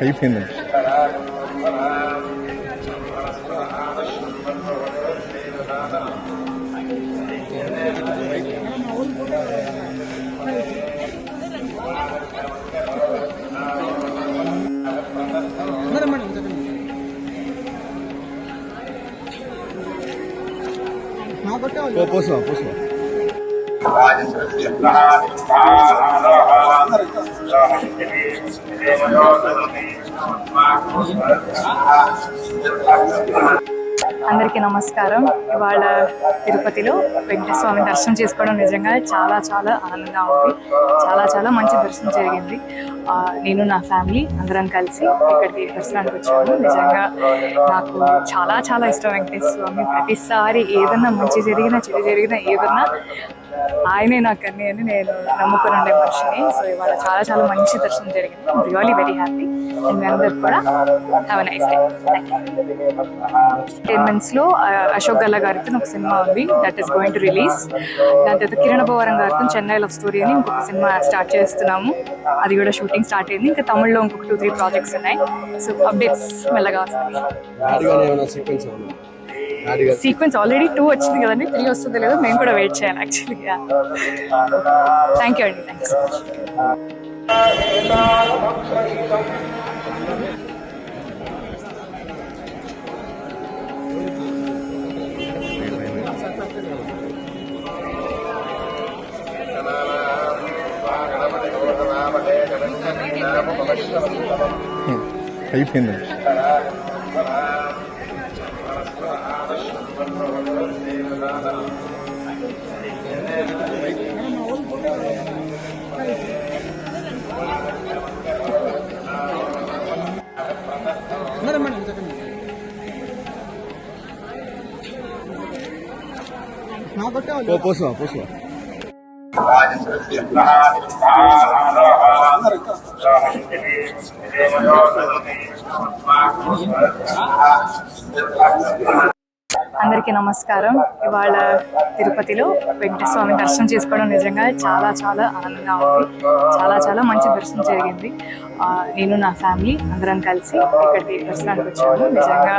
అయిపోయింది. పోసా పోసా అందరికీ నమస్కారం. ఇవాళ తిరుపతిలో వెంకటేశ్వర స్వామి దర్శనం చేసుకోవడం నిజంగా చాలా చాలా ఆనందంగా ఉంది. చాలా చాలా మంచి దర్శనం జరిగింది. నేను నా ఫ్యామిలీ అందరం కలిసి ఇక్కడికి దర్శనానికి వచ్చాము. నిజంగా నాకు చాలా చాలా ఇష్టం వెంకటేశ్వర స్వామి. ప్రతిసారి ఏదన్నా మంచి జరిగినా చెడు జరిగినా ఏదన్నా ఆయనే నాకు అన్నీ అని నేను నమ్ముకుని ఉండే మనిషిని. సో ఇవాళ చాలా చాలా మంచి దర్శనం జరిగింది. I'm really very happy. And మీ అందరికి కూడా హ్యావ్ ఎ నైస్ డే. ఎంటర్టైన్మెంట్స్లో అశోక్ గల్లా గారితో ఒక సినిమా ఉంది, that is going to release. దాని తర్వాత కిరణ్ భవరం గారితో చెన్నై లవ్ స్టోరీ అని ఇంకొక సినిమా స్టార్ట్ చేస్తున్నాము. అది కూడా షూటింగ్ స్టార్ట్ అయింది. ఇంకా తమిళ్లో ఇంకొక 2-3 ప్రాజెక్ట్స్ ఉన్నాయి. సో అప్డేట్స్ మెల్లగా వస్తాయి. సీక్వెన్స్ ఆల్రెడీ 2 వచ్చింది కదండి, 3 వస్తుందో లేదో మేము కూడా వెయిట్ చేయాలి యాక్చువల్గా. థ్యాంక్ యూ అండి, థ్యాంక్ యూ సో మచ్. అయిపోయింది. పోసా పోసా అందరికీ నమస్కారం. ఇవాళ తిరుపతిలో వెంకటేశ్వర స్వామి దర్శనం చేసుకోవడం నిజంగా చాలా చాలా ఆనందంగా ఉంది. చాలా చాలా మంచి దర్శనం జరిగింది. నేను నా ఫ్యామిలీ అందరం కలిసి ఇక్కడికి దర్శనానికి వచ్చాము. నిజంగా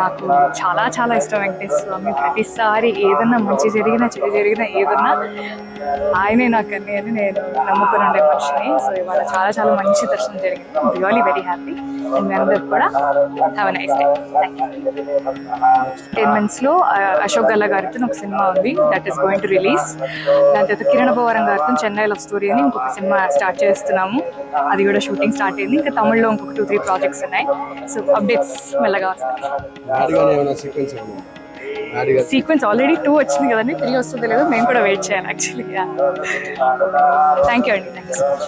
నాకు చాలా చాలా ఇష్టం వెంకటేశ్వర స్వామి. ప్రతిసారి ఏదన్నా మంచి జరిగినా చెడు జరిగినా ఏదన్నా ఆయనే నాకు అన్నీ అని నేను నమ్ముకుని ఉండే మనిషిని. సో ఇవాళ చాలా చాలా మంచి దర్శనం జరిగింది. I'm really very happy. And మీ అందరికి కూడా have a nice day. Thank you. ఎంటర్టైన్మెంట్స్లో అశోక్ గల్లా గారితో ఒక సినిమా ఉంది, that is going to release. దాని తర్వాత కిరణ్ భవరం గారితో చెన్నై లవ్ స్టోరీ అని ఇంకొక సినిమా స్టార్ట్ చేస్తున్నాము. అది కూడా షూటింగ్ స్టార్ట్ అయింది. ఇంకా తమిళ్లో ఇంకొక 2-3 ప్రాజెక్ట్స్ ఉన్నాయి. సో అప్డేట్స్ మెల్లగా వస్తాయి. సీక్వెన్స్ ఆల్రెడీ 2 వచ్చింది కదండి, 3 వస్తుందో లేదో మేము కూడా వెయిట్ చేయాలి యాక్చువల్గా. థ్యాంక్ యూ అండి, థ్యాంక్ యూ సో మచ్.